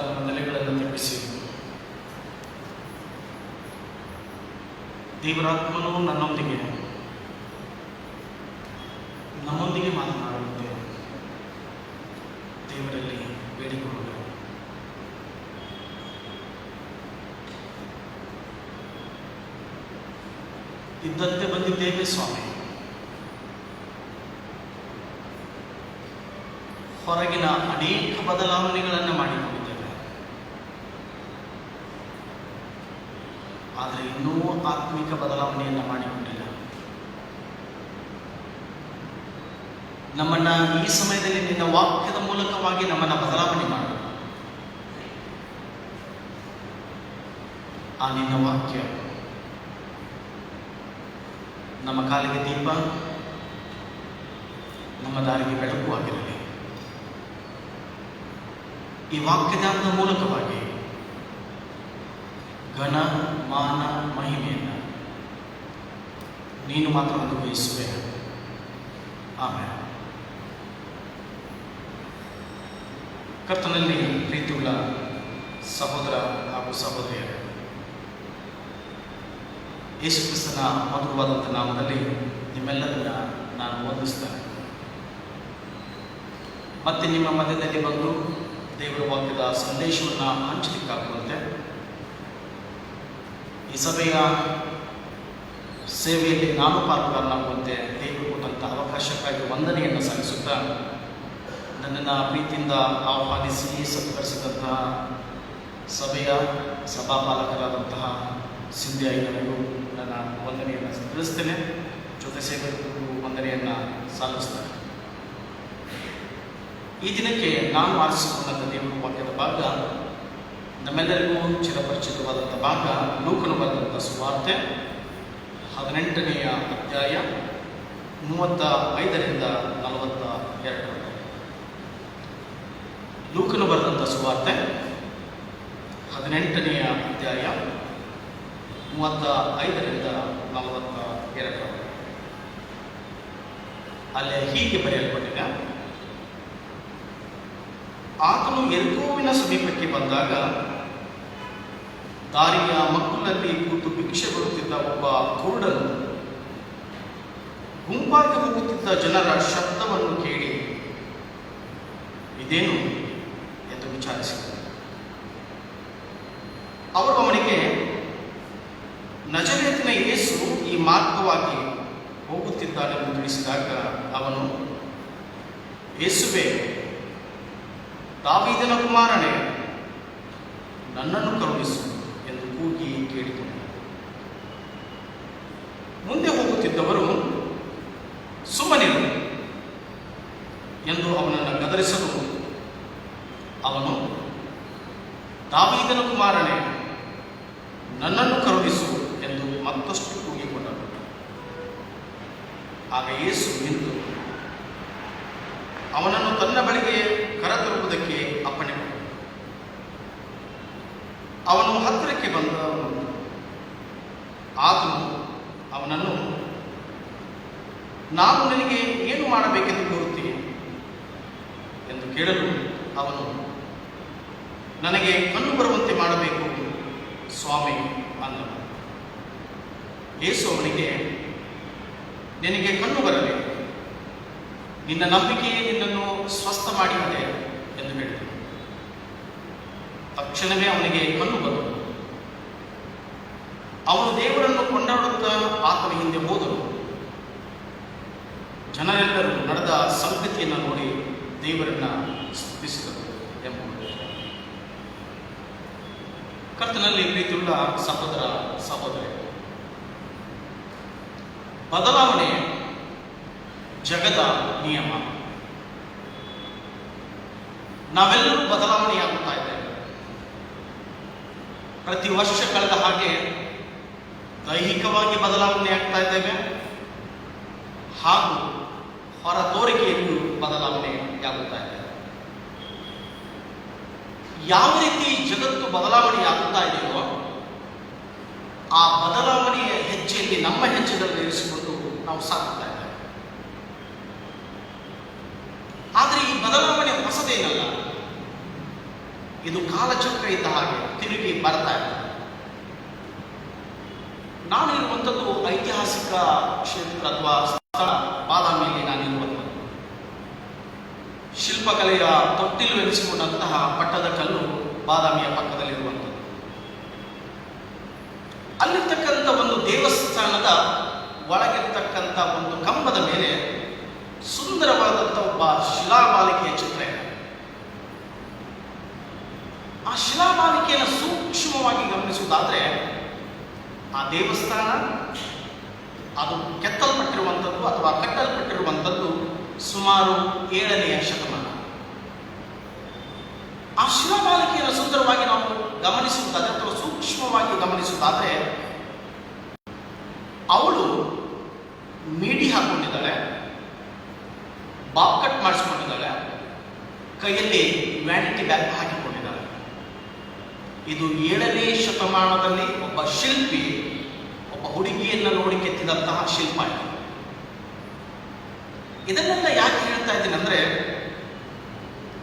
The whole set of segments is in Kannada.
ತನ್ನ ನೆಲೆಗಳನ್ನು ತಪ್ಪಿಸಿ ದೇವರಾತ್ಮನು ನಮ್ಮೊಂದಿಗೆ ಮಾತನಾಡುವಂತೆ ದೇವರಲ್ಲಿ ಬೇಡಿಕೊಳ್ಳುವ. ಇದ್ದಂತೆ ಬಂದಿದ್ದೇವೆ ಸ್ವಾಮಿ, ಹೊರಗಿನ ಅನೇಕ ಬದಲಾವಣೆಗಳನ್ನು ಮಾಡಿಕೊಂಡಿದ್ದೇವೆ, ಆದರೆ ಇನ್ನೂ ಆತ್ಮಿಕ ಬದಲಾವಣೆಯನ್ನು ಮಾಡಿಕೊಂಡಿಲ್ಲ. ನಮ್ಮನ್ನು ಈ ಸಮಯದಲ್ಲಿ ನಿನ್ನ ವಾಕ್ಯದ ಮೂಲಕವಾಗಿ ನಮ್ಮನ್ನು ಬದಲಾವಣೆ ಮಾಡು. ಆ ನಿನ್ನ ವಾಕ್ಯ ನಮ್ಮ ಕಾಲಿಗೆ ದೀಪ, ನಮ್ಮ ದಾರಿಗೆ ಬೆಳಕು ಆಗಿರಲಿ. ಈ ವಾಕ್ಯದ ಮೂಲಕವಾಗಿ ಘನ ಮಾನ ಮಹಿಮೆಯನ್ನು ನೀನು ಮಾತ್ರ ಅನುಭವಿಸುವೆ. ಆಮೇಲೆ ಕರ್ತನಲ್ಲಿ ಪ್ರೀತಿಯುಳ್ಳ ಸಹೋದರ ಹಾಗೂ ಸಹೋದರಿಯರೇ, ಯೇಸು ಕ್ರಿಸ್ತನ ಮಧುರವಾದಂಥ ನಾಮದಲ್ಲಿ ನಿಮ್ಮೆಲ್ಲರನ್ನ ನಾನು ವಂದಿಸ್ತೇನೆ. ಮತ್ತೆ ನಿಮ್ಮ ಮಧ್ಯದಲ್ಲಿ ಬಂದು ದೇವರ ವಾಕ್ಯದ ಸಂದೇಶವನ್ನು ಹಂಚಲಿಕ್ಕಾಗುವಂತೆ ಈ ಸಭೆಯ ಸೇವೆಯಲ್ಲಿ ನಾನು ಪಾಲ್ಗೊಳ್ಳಲಾಗುವಂತೆ ದೇವರು ಕೊಟ್ಟಂಥ ಅವಕಾಶಕ್ಕಾಗಿ ವಂದನೆಯನ್ನು ಸಲ್ಲಿಸುತ್ತಾ, ನನ್ನನ್ನು ಪ್ರೀತಿಯಿಂದ ಆಹ್ವಾನಿಸಿ ಸತ್ಕರಿಸಿದಂತಹ ಸಭೆಯ ಸಭಾಪಾಲಕರಾದಂತಹ ಸಿಂಧಿ ಐನರಿಗೂ ನನ್ನ ವಂದನೆಯನ್ನು ತಿಳಿಸ್ತೇನೆ. ಜೊತೆ ಸೇವಕರಿಗೂ ವಂದನೆಯನ್ನು ಸಲ್ಲಿಸ್ತೇನೆ. ಈ ದಿನಕ್ಕೆ ನಾನು ಆರಿಸಿಕೊಂಡಂಥ ದೇವರ ವಾಕ್ಯದ ಭಾಗ ನಮ್ಮೆಲ್ಲರಿಗೂ ಚಿರಪರಿಚಿತವಾದಂಥ ಭಾಗ ಲೂಕನು ಬರೆದಂಥ ಸುವಾರ್ತೆ 18ನೇ ಅಧ್ಯಾಯ 35ರಿಂದ 42. ಲೂಕನು ಬರೆದಂಥ ಸುವಾರ್ತೆ 18ನೇ ಅಧ್ಯಾಯ 35ರಿಂದ 42. ಅಲ್ಲೇ ಹೀಗೆ ಬರೆಯಲ್ಪಟ್ಟಿದೆ: ಆತನು ಯೆರಿಕೋವಿನ ಸಮೀಪಕ್ಕೆ ಬಂದಾಗ ದಾರಿಯ ಮಕ್ಕಳಲ್ಲಿ ಕೂತು ಭಿಕ್ಷೆ ಕೊಡುತ್ತಿದ್ದ ಒಬ್ಬ ಕುರುಡನು ಗುಂಪಾಗಿ ಹೋಗುತ್ತಿದ್ದ ಜನರ ಶಬ್ದವನ್ನು ಕೇಳಿ ಇದೇನು ಎಂದು ವಿಚಾರಿಸಿದರು. ಅವರು ಅವನಿಗೆ, ನಜರೇತಿನ ಯೇಸು ಈ ಮಾರ್ಗವಾಗಿ ಹೋಗುತ್ತಿದ್ದಾನೆಂದು ತಿಳಿಸಿದಾಗ ಅವನು, ಯೇಸುವೇ, ದಾವೀದನ ಕುಮಾರನೇ, ನನ್ನನ್ನು ಕರುಣಿಸು ಎಂದು ಕೂಗಿ ಕೇಳಿಕೊಂಡನು. ಮುಂದೆ ಹೋಗುತ್ತಿದ್ದವರು, ಸುಮ್ಮನಿರು ಎಂದು ಅವನನ್ನು ಗದರಿಸಲು ಅವನು, ದಾವೀದನ ಕುಮಾರನೇ, ನನ್ನನ್ನು ಕರುಣಿಸು ಎಂದು ಮತ್ತಷ್ಟು ಕೂಗಿಕೊಂಡನು. ಆಗ ಯೇಸು ನಿಂತು ಅವನನ್ನು ತನ್ನ ಬಳಿಗೆ ಕರೆತರುವುದಕ್ಕೆ ಅಪ್ಪಣೆ ಕೊಟ್ಟನು. ಅವನು ಹತ್ತಿರಕ್ಕೆ ಬಂದವನು. ಆತನು ಅವನನ್ನು, ನಾನು ನಿನಗೆ ಏನು ಮಾಡಬೇಕೆಂದು ಕೋರುತ್ತೀನಿ ಎಂದು ಕೇಳಲು ಅವನು, ನನಗೆ ಕಣ್ಣು ಬರುವಂತೆ ಮಾಡಬೇಕು ಸ್ವಾಮಿ ಅಂದನು. ಯೇಸು ಅವನಿಗೆ, ನಿನಗೆ ಕಣ್ಣು ಬರಲಿ, ನಿನ್ನ ನಂಬಿಕೆಯೇ ನಿನ್ನನ್ನು ಸ್ವಸ್ಥ ಮಾಡಿದೆ ಎಂದು ಹೇಳಿದನು. ತಕ್ಷಣವೇ ಅವನಿಗೆ ಕಣ್ಣು ಬಂತು. ಅವನು ದೇವರನ್ನು ಕೊಂಡಾಡುತ್ತಾ ಆತನ ಹಿಂದೆ ಹೋದನು. ಜನರೆಲ್ಲರೂ ನಡೆದ ಸಂಗತಿಯನ್ನು ನೋಡಿ ದೇವರನ್ನ ಸ್ತುತಿಸಿದರು ಎಂಬುದು. ಕರ್ತನಲ್ಲಿ ಪ್ರೀತಿಯುಳ್ಳ ಸಹೋದರ ಸಹೋದರಿ, ಬದಲಾವಣೆ ಜಗದ ನಿಯಮ. ನಾವೆಲ್ಲರೂ ಬದಲಾವಣೆಯಾಗುತ್ತಾ ಇದ್ದೇವೆ. ಪ್ರತಿ ವರ್ಷ ಕಳೆದ ಹಾಗೆ ದೈಹಿಕವಾಗಿ ಬದಲಾವಣೆ ಆಗ್ತಾ ಇದ್ದೇವೆ, ಹಾಗೂ ಹೊರ ತೋರಿಕೆಯಲ್ಲೂ ಬದಲಾವಣೆಯಾಗುತ್ತಾ ಇದೆ. ಯಾವ ರೀತಿ ಜಗತ್ತು ಬದಲಾವಣೆಯಾಗುತ್ತಾ ಇದೆಯೋ ಆ ಬದಲಾವಣೆಯ ಹೆಜ್ಜೆಯಲ್ಲಿ ನಮ್ಮ ಹೆಜ್ಜೆಗಳನ್ನು ಇರಿಸಿಕೊಂಡು ನಾವು ಸಾಗುತ್ತಾ ಇದ್ದೇವೆ. ಆದರೆ ಈ ಬದಲಾವಣೆ ಹೊಸದೇನಲ್ಲ. ಇದು ಕಾಲಚಕ್ರ ಇದ್ದ ಹಾಗೆ ತಿರುಗಿ ಬರ್ತಾ ಇದೆ. ನಾನು ಇರುವಂಥದ್ದು ಐತಿಹಾಸಿಕ ಕ್ಷೇತ್ರ ಅಥವಾ ಸ್ಥಳ ಬಾದಾಮಿಯಲ್ಲಿ ನಾನಿರುವಂಥದ್ದು. ಶಿಲ್ಪಕಲೆಯ ತೊಟ್ಟಿಲುವೆನಿಸಿಕೊಂಡಂತಹ ಪಟ್ಟದ ಕಲ್ಲು ಬಾದಾಮಿಯ ಪಕ್ಕದಲ್ಲಿರುವಂಥದ್ದು. ಅಲ್ಲಿರ್ತಕ್ಕಂಥ ಒಂದು ದೇವಸ್ಥಾನದ ಒಳಗಿರ್ತಕ್ಕಂಥ ಒಂದು ಕಂಬದ ಮೇಲೆ ಸುಂದರವಾದಂಥ ಒಬ್ಬ ಶಿಲಾಬಾಲಿಕೆಯ ಚಿತ್ರ ಇದೆ. ಆ ಶಿಲಾಬಾಲಿಕೆಯನ್ನು ಸೂಕ್ಷ್ಮವಾಗಿ ಗಮನಿಸುವುದಾದ್ರೆ ಆ ದೇವಸ್ಥಾನ ಅದು ಕೆತ್ತಲ್ಪಟ್ಟಿರುವಂಥದ್ದು ಅಥವಾ ಕಟ್ಟಲ್ಪಟ್ಟಿರುವಂಥದ್ದು ಸುಮಾರು 7ನೇ ಶತಮಾನ. ಆ ಶಿಲಾಬಾಲಿಕೆಯನ್ನು ಸುಂದರವಾಗಿ ನಾವು ಗಮನಿಸುವುದಾದ್ರೆ ಅಥವಾ ಸೂಕ್ಷ್ಮವಾಗಿ ಗಮನಿಸುವುದಾದ್ರೆ ಅವಳು ಮೀಡಿ ಹಾಕೊಂಡಿದ್ದಾಳೆ, ಬಾಬ್ ಕಟ್ ಮಾಡಿಸ್ಕೊಂಡಿದ್ದಾಳೆ, ಕೈಯಲ್ಲಿ ವ್ಯಾನಿಟಿ ಬ್ಯಾಗ್ ಹಾಕಿಕೊಂಡಿದ್ದಾಳೆ. ಇದು 7ನೇ ಶತಮಾನದಲ್ಲಿ ಒಬ್ಬ ಶಿಲ್ಪಿ ಒಬ್ಬ ಹುಡುಗಿಯನ್ನು ನೋಡಿ ಕೆತ್ತಿದಂತಹ ಶಿಲ್ಪ ಇದು. ಇದನ್ನೆಲ್ಲ ಯಾಕೆ ಹೇಳ್ತಾ ಇದ್ದೀನಿ ಅಂದ್ರೆ,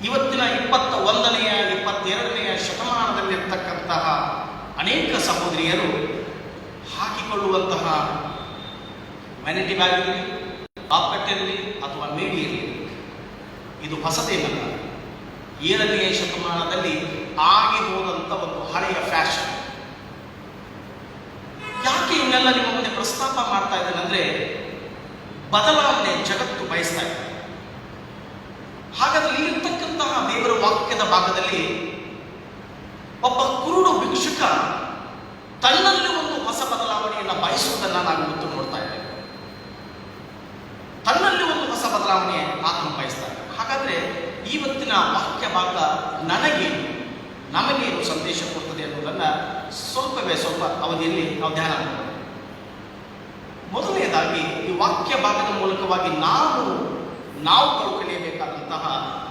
ಇವತ್ತಿನ 21ನೇ 22ನೇ ಶತಮಾನದಲ್ಲಿರ್ತಕ್ಕಂತಹ ಅನೇಕ ಸಹೋದರಿಯರು ಹಾಕಿಕೊಳ್ಳುವಂತಹ ವ್ಯಾನಿಟಿ ಬ್ಯಾಗ್ ಇರಲಿ, ಪಾಕೆಟ್ ಇರಲಿ ಅಥವಾ ಮೇಡಿ ಇರಲಿ, ಇದು ಹೊಸದೇನಲ್ಲ. 7ನೇ ಶತಮಾನದಲ್ಲಿ ಆಗಿ ಹೋದಂಥ ಒಂದು ಹಳೆಯ ಫ್ಯಾಷನ್. ಯಾಕೆ ಇವನ್ನೆಲ್ಲ ನಿಮ್ಮ ಮುಂದೆ ಪ್ರಸ್ತಾಪ ಮಾಡ್ತಾ ಇದ್ದೇನೆ ಅಂದ್ರೆ, ಬದಲಾವಣೆ ಜಗತ್ತು ಬಯಸ್ತಾ ಇದೆ. ಹಾಗಾದ್ರೆ ಇಲ್ಲಿರ್ತಕ್ಕಂತಹ ದೇವರ ವಾಕ್ಯದ ಭಾಗದಲ್ಲಿ ಒಬ್ಬ ಕುರುಡು ಭಿಕ್ಷುಕ ತನ್ನಲ್ಲಿ ಒಂದು ಹೊಸ ಬದಲಾವಣೆಯನ್ನು ಬಯಸುವುದನ್ನು ನಾವು ಇವತ್ತು ನೋಡ್ತಾ ಇದ್ದೇವೆ. ತನ್ನಲ್ಲಿ ಒಂದು ಹೊಸ ಬದಲಾವಣೆ ಆತ್ಮ ಬಯಸ್ತಾರೆ. ಹಾಗಾದ್ರೆ ಇವತ್ತಿನ ವಾಕ್ಯ ಭಾಗ ನಮಗೇನು ಸಂದೇಶ ಕೊಡ್ತದೆ ಅನ್ನೋದನ್ನು ಸ್ವಲ್ಪ ಅವಧಿಯಲ್ಲಿ ನಾವು ಧ್ಯಾನ ಮಾಡೋಣ. ಮೊದಲನೇದಾಗಿ ಈ ವಾಕ್ಯ ಭಾಗದ ಮೂಲಕವಾಗಿ ನಾವು ಕಲಿಯಬೇಕಾದಂತಹ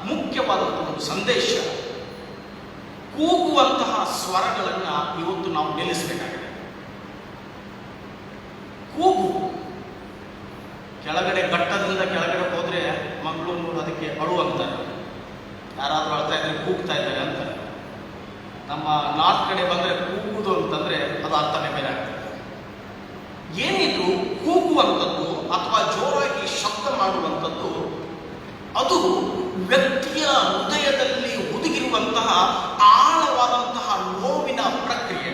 ಮುಖ್ಯವಾದಂತಹ ಒಂದು ಸಂದೇಶ, ಕೂಗುವಂತಹ ಸ್ವರಗಳನ್ನು ಇವತ್ತು ನಾವು ನಿಲ್ಲಿಸಬೇಕಾಗಿದೆ. ಕೂಗು ಕೆಳಗಡೆ ಘಟ್ಟದಿಂದ ಕೆಳಗಡೆ ಹೋದ್ರೆ ಮಂಗಳೂರು ಅದಕ್ಕೆ ಅಳು ಅಂತಾರೆ. ಯಾರಾದ್ರೂ ಅಳ್ತಾ ಇದ್ರೆ ಕೂಗ್ತಾ ಇದ್ದಾರೆ ಅಂತಾರೆ. ನಮ್ಮ ನಾರ್ತ್ ಕಡೆ ಬಂದರೆ ಕೂಗುವುದು ಅಂತಂದ್ರೆ ಅದು ಅರ್ಥನೇ ಬೇರೆ ಆಗ್ತದೆ. ಏನಿದ್ರು ಕೂಗುವಂಥದ್ದು ಅಥವಾ ಜೋರಾಗಿ ಶಬ್ದ ಮಾಡುವಂಥದ್ದು ಅದು ವ್ಯಕ್ತಿಯ ಹೃದಯದಲ್ಲಿ ಹುದುಗಿರುವಂತಹ ಆಳವಾದಂತಹ ನೋವಿನ ಪ್ರಕ್ರಿಯೆ.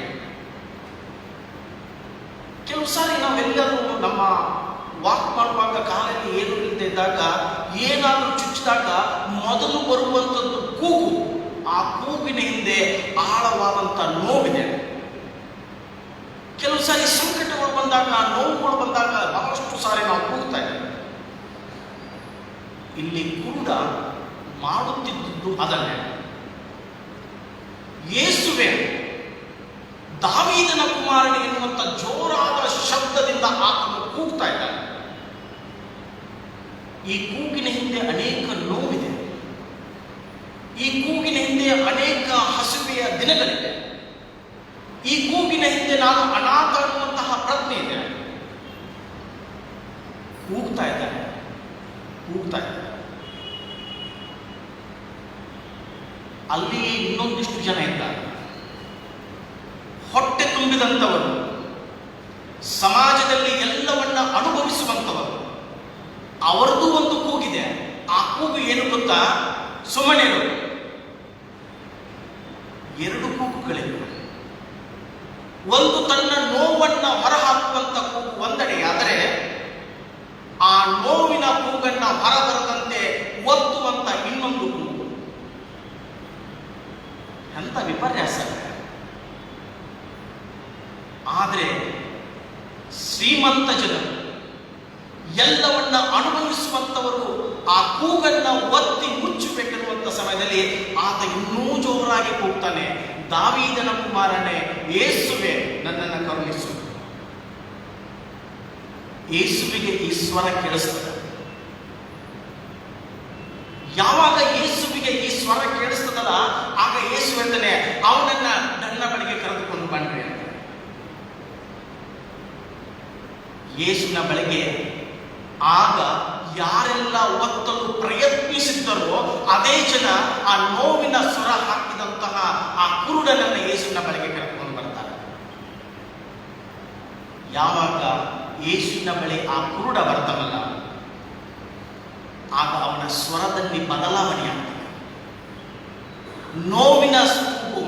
ಕೆಲವು ಸಾರಿ ನಾವೆಲ್ಲರೂ ನಮ್ಮ ವಾಕ್ ಮಾಡುವಾಗ ಕಾಲಲ್ಲಿ ಏನು ಇಲ್ಲದೆ ಇದ್ದಾಗ ಏನಾದರೂ ಚುಚ್ಚಿದಾಗ ಮೊದಲು ಬರುವಂಥದ್ದು ಕೂಗು. ಆ ಕೂಗಿನ ಹಿಂದೆ ಆಳವಾದಂಥ ನೋವಿದೆ. ಕೆಲವು ಸಾರಿ ಸಂಕಟಗಳು ಬಂದಾಗ, ನೋವುಗಳು ಬಂದಾಗ ಬಹಳಷ್ಟು ಸಾರಿ ನಾವು ಕೂಗ್ತಾ ಇದ್ದೇವೆ. ಇಲ್ಲಿ ಕೂಡ ಮಾಡುತ್ತಿದ್ದು ಅದನ್ನೇ. ಯೇಸುವೆ ದಾವೀದನ ಕುಮಾರನೇ ಎನ್ನುವಂಥ ಜೋರಾದ ಶಬ್ದದಿಂದ ಆತನು ಕೂಗ್ತಾ ಇದ್ದಾನೆ. ಈ ಕೂಗಿನ ಹಿಂದೆ ಅನೇಕ ನೋವಿದೆ. ಈ ಕೂಗಿನ ಹಿಂದೆ ಅನೇಕ ಹಸಿವೆಯ ದಿನಗಳಿವೆ. ಈ ಕೂಗಿನ ಹಿಂದೆ ನಾನು ಅನಾಥ ಅನ್ನುವಂತಹ ಪ್ರಜ್ಞೆ ಇದೆ. ಕೂಗ್ತಾ ಇದ್ದಾನೆ. ಅಲ್ಲಿ ಇನ್ನೊಂದಿಷ್ಟು ಜನ ಇದ್ದಾರೆ, ಹೊಟ್ಟೆ ತುಂಬಿದಂಥವರು, ಸಮಾಜದಲ್ಲಿ ಎಲ್ಲವನ್ನ ಅನುಭವಿಸುವಂಥವರು. ಅವರದ್ದು ಒಂದು ಕೂಗಿದೆ. ಆ ಕೂಗು ಏನು ಗೊತ್ತಾ? ಸುಮ್ಮನೆ 2 ಕೂಗುಗಳಿವೆ. ಒಂದು ತನ್ನ ನೋವನ್ನ ಹೊರಹಾಕುವಂತ ಕೂಗು ಒಂದೆಡೆಯಾದರೆ, ಆ ನೋವಿನ ಕೂಗನ್ನ ಹೊರಬರದಂತೆ ಒತ್ತುವಂತ ಇನ್ನೊಂದು ಕೂಗು. ಎಂತ ವಿಪರ್ಯಾಸ. ಆದರೆ ಶ್ರೀಮಂತ ಜನರು, ಎಲ್ಲವನ್ನ ಅನುಭವಿಸುವಂತವರು ಆ ಕೂಗನ್ನ ಒತ್ತಿ ಮುಚ್ಚಬೇಕೆನ್ನುವಂತ ಸಮಯದಲ್ಲಿ ಆತ ಇನ್ನೂ ಜೋರಾಗಿ ಕೂಗ್ತಾನೆ, ದಾವೀದನ ಕುಮಾರನೇ ಯೇಸುವೆ ನನ್ನನ್ನು ಕರುಣಿಸು. ಯೇಸುವಿಗೆ ಈ ಸ್ವರ ಕೇಳಿಸ್ತದೆ. ಯಾವಾಗ ಯೇಸುವಿಗೆ ಈ ಸ್ವರ ಕೇಳಿಸ್ತದಲ್ಲ, ಆಗ ಯೇಸು ಹೇಳ್ತಾನೆ, ಅವನನ್ನ ನನ್ನ ಬಳಿಗೆ ಕರೆದುಕೊಂಡು ಬನ್ರಿ ಅಂತ. ಯೇಸುವಿನ ಬಳಿಗೆ ಆಗ ಯಾರೆಲ್ಲ ಒತ್ತಲು ಪ್ರಯತ್ನಿಸಿದ್ದರೋ ಅದೇ ಜನ ಆ ನೋವಿನ ಸ್ವರ ಹಾಕಿದ ಆಗಿದ್ದಂತಹ ಆ ಕುರುಡನನ್ನ ಯೇಸುವಿನ ಬಳಿಗೆ ಕರೆದುಕೊಂಡು ಬರ್ತಾರೆ. ಯಾವಾಗ ಯೇಸುವಿನ ಬಳಿ ಆ ಕುರುಡ ಬರ್ತಾನಲ್ಲ, ಆಗ ಅವನ ಸ್ವರದಲ್ಲಿ ಬದಲಾವಣೆಯಾಗ್ತದೆ. ನೋವಿನ ಕೂಗು,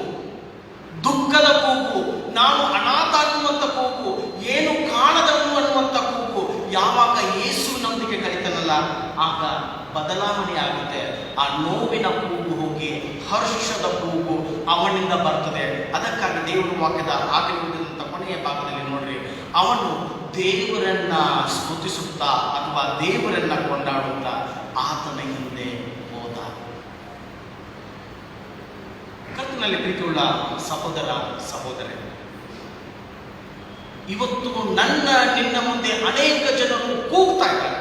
ದುಃಖದ ಕೂಗು, ನಾನು ಅನಾಥ ಅನ್ನುವಂಥ ಕೂಗು, ಏನು ಕಾಣದವನು ಅನ್ನುವಂಥ ಕೂಗು ಯಾವಾಗ ಯೇಸುವಿನೊಂದಿಗೆ ಕಲಿತನಲ್ಲ, ಆಗ ಬದಲಾವಣೆ ಆಗುತ್ತೆ. ಆ ನೋವಿನ ಕೂಗು ಹೋಗಿ ಹರ್ಷದ ಕೂಗು ಅವನಿಂದ ಬರ್ತದೆ. ಅದಕ್ಕಾಗಿ ದೇವರ ವಾಕ್ಯದ ಆಗಿರುವುದಂತ ಕೊನೆಯ ಭಾಗದಲ್ಲಿ ನೋಡ್ರಿ, ಅವನು ದೇವರನ್ನ ಸ್ತುತಿಸುತ್ತಾ ಅಥವಾ ದೇವರನ್ನ ಕೊಂಡಾಡುತ್ತಾ ಆತನ ಹಿಂದೆ ಹೋದ. ಕರ್ತನಲ್ಲಿ ಪ್ರೀತಿಯುಳ್ಳ ಸಹೋದರ ಸಹೋದರಿ, ಇವತ್ತು ನನ್ನ ನಿನ್ನ ಮುಂದೆ ಅನೇಕ ಜನರು ಕೂಗ್ತಾ ಇದ್ದಾರೆ.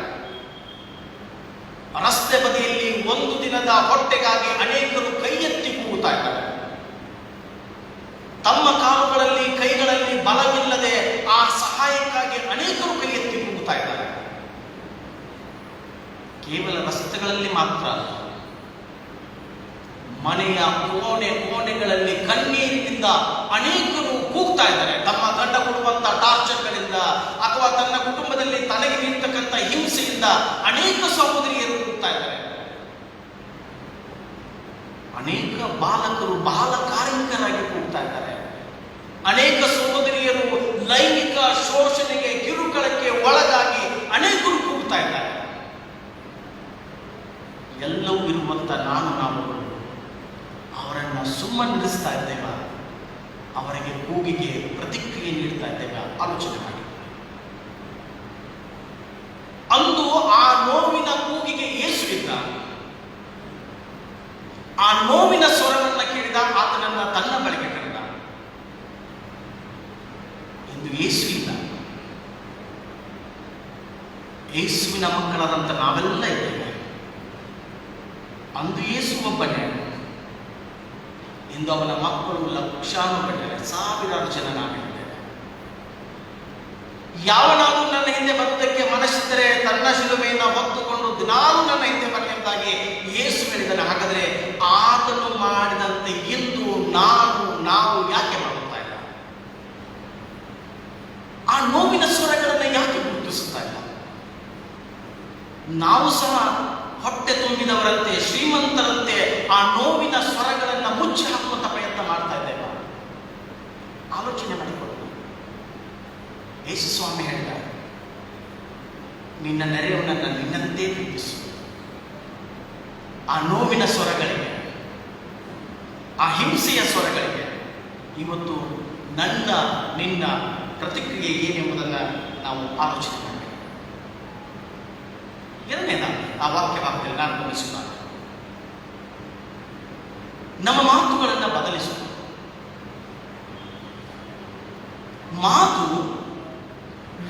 ರಸ್ತೆ ಬದಿಯಲ್ಲಿ ಒಂದು ದಿನದ ಹೊಟ್ಟೆಗಾಗಿ ಅನೇಕರು ಕೈ ಎತ್ತಿ ಕೂಗುತ್ತಾ ಇದ್ದಾರೆ. ತಮ್ಮ ಕಾಲುಗಳಲ್ಲಿ ಕೈಗಳಲ್ಲಿ ಬಲವಿಲ್ಲದೆ ಆ ಸಹಾಯಕ್ಕಾಗಿ ಅನೇಕರು ಕೈ ಎತ್ತಿ ಕೂಗುತ್ತಾ ಇದ್ದಾರೆ. ಕೇವಲ ರಸ್ತೆಗಳಲ್ಲಿ ಮಾತ್ರ ಅಲ್ಲ, ಮನೆಯ ಕೋಣೆಗಳಲ್ಲಿ ಕಣ್ಣೀರಿನಿಂದ ಅನೇಕರು ಕೂಗ್ತಾ ಇದ್ದಾರೆ. ತಮ್ಮ ಗಂಡ ಕೊಡುವಂತ ಟಾರ್ಚರ್ಗಳಿಂದ ಅಥವಾ ತನ್ನ ಕುಟುಂಬದಲ್ಲಿ ತನಗೆ ನಿಂತಕ್ಕಂಥ ಹಿಂಸೆಯಿಂದ ಅನೇಕ ಸಹೋದರಿಯರು ಕೂಗ್ತಾ ಇದ್ದಾರೆ. ಅನೇಕ ಬಾಲಕರು ಬಾಲ ಕಾರ್ಮಿಕರಾಗಿ ಕೂಗ್ತಾ ಇದ್ದಾರೆ. ಅನೇಕ ಸಹೋದರಿಯರು ಲೈಂಗಿಕ ಶೋಷಣೆಗೆ ಕಿರುಕುಳಕ್ಕೆ ಒಳಗಾಗಿ ಅನೇಕರು ಕೂಗ್ತಾ ಇದ್ದಾರೆ. ಎಲ್ಲವೂ ಇರುವಂತ ನಾವುಗಳು ಅವರನ್ನ ಸುಮ್ಮನಿರಿಸ್ತಾ ಇದ್ದೇವೆ, ಅವರಿಗೆ ಕೂಗಿಗೆ ಪ್ರತಿಕ್ರಿಯೆ ನೀಡ್ತಾ ಇದ್ದೇವೆ? ಆಲೋಚನೆ ಮಾಡಿ. ಅಂದು ಆ ನೋವಿನ ಕೂಗಿಗೆ ಯೇಸುವಿದ್ದ. ಆ ನೋವಿನ ಸ್ವರವನ್ನ ಕೇಳಿದ, ಆತನನ್ನ ತನ್ನ ಬಳಿಗೆ ಕರೆದ. ಇಂದು ಯೇಸು ಇಲ್ಲ. ಯೇಸುವಿನ ಮಕ್ಕಳಾದಂತ ನಾವೆಲ್ಲ ಇದ್ದೇವೆ. ಅಂದು ಯೇಸು ಒಬ್ಬನೇ, ಇಂದು ಅವನ ಮಕ್ಕಳು ಲಕ್ಷಾನುಗಟ್ಟಲೆ ಸಾವಿರಾರು ಜನ ನಾವಿದ್ದೇವೆ. ಯಾವನಾದರೂ ನನ್ನ ಹಿಂದೆ ಬರುವುದಕ್ಕೆ ಮನಸ್ಸಿದ್ದರೆ ತನ್ನ ಶಿಲುಬೆಯನ್ನು ಹೊತ್ತುಕೊಂಡು ದಿನಾಲೂ ನನ್ನ ಹಿಂದೆ ಬರಲಿದ್ದಾಗಿ ಯೇಸು ಹೇಳಿದನು. ಹಾಗಾದರೆ ಆತನು ಮಾಡಿದಂತೆ ಇಂದು ನಾವು ಯಾಕೆ ಮಾಡುತ್ತಾ ಇಲ್ಲ? ಆ ನೋವಿನ ಸ್ವರಗಳನ್ನು ಯಾಕೆ ಗುರುತಿಸುತ್ತಾ ಇಲ್ಲ? ನಾವು ಸಹ ಹೊಟ್ಟೆ ತುಂಬಿದವರಂತೆ, ಶ್ರೀಮಂತರಂತೆ ಆ ನೋವಿನ ಸ್ವರಗಳನ್ನು ಮುಚ್ಚಿ ಹಾಕುವಂತ ಪ್ರಯತ್ನ ಮಾಡ್ತಾ ಇದ್ದೇವೆ. ಆಲೋಚನೆ ಮಾಡಿಕೊಳ್ಳೋಣ. ಯೇಸು ಸ್ವಾಮಿ ಹೇಳ್ತಾರೆ, ನಿನ್ನ ನೆರೆಯವನನ್ನು ನಿನ್ನಂತೆ ಪ್ರೀತಿಸು. ಆ ನೋವಿನ ಸ್ವರಗಳಿಗೆ, ಆ ಹಿಂಸೆಯ ಸ್ವರಗಳಿಗೆ ಇವತ್ತು ನನ್ನ ನಿನ್ನ ಪ್ರತಿಕ್ರಿಯೆ ಏನೆಂಬುದನ್ನು ನಾವು ಆಲೋಚನೆ ಮಾಡಬೇಕು. ಎರಡನೇದಾಗಿ ಆ ವಾಕ್ಯ ಭಾಗದಲ್ಲಿ ನಾನು ಗಮನಿಸುತ್ತಾನೆ, ನಮ್ಮ ಮಾತುಗಳನ್ನು ಬದಲಿಸುವ ಮಾತು